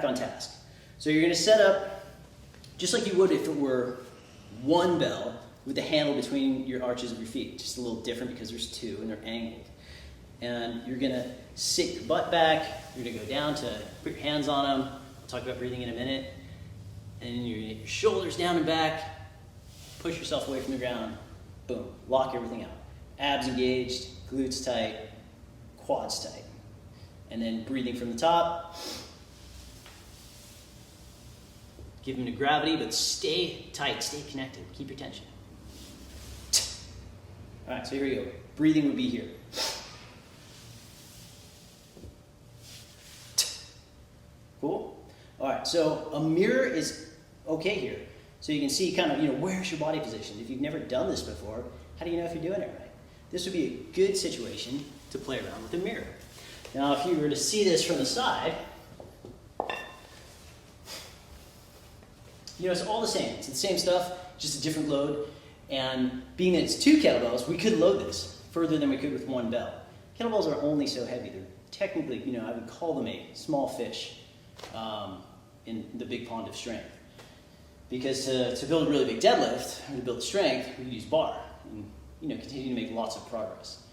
on task. So you're gonna set up just like you would if it were one bell with the handle between your arches of your feet. Just a little different because there's two and they're angled. And you're gonna sit your butt back, you're gonna go down to put your hands on them. We'll talk about breathing in a minute. And you're gonna get your shoulders down and back, push yourself away from the ground, boom, lock everything out. Abs engaged, glutes tight, quads tight. And then breathing from the top. Give them to gravity, but stay tight, stay connected, keep your tension. All right, so here we go. Breathing would be here. Cool? All right, so a mirror is okay here. So you can see kind of, where's your body position? If you've never done this before, how do you know if you're doing it right? This would be a good situation to play around with a mirror. Now, if you were to see this from the side, it's all the same. It's the same stuff, just a different load. And being that it's two kettlebells, we could load this further than we could with one bell. Kettlebells are only so heavy. They're technically, I would call them a small fish in the big pond of strength. Because to build a really big deadlift, or to build strength, we use bar and continue to make lots of progress.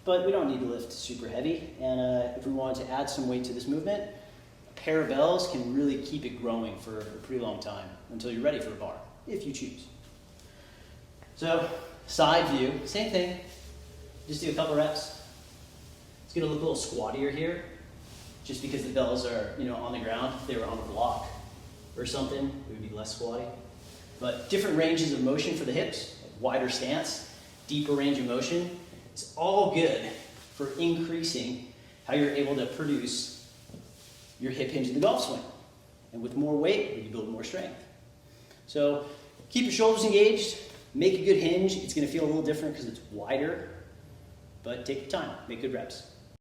But we don't need to lift super heavy. And if we wanted to add some weight to this movement, a pair of bells can really keep it growing for a pretty long time until you're ready for a bar, if you choose. So, side view, same thing. Just do a couple reps. It's gonna look a little squattier here, just because the bells are, on the ground. If they were on a block or something, it would be less squatty. But different ranges of motion for the hips, wider stance, deeper range of motion. It's all good for increasing how you're able to produce your hip hinge in the golf swing. And with more weight, you build more strength. So keep your shoulders engaged, make a good hinge. It's gonna feel a little different because it's wider, but take your time, make good reps.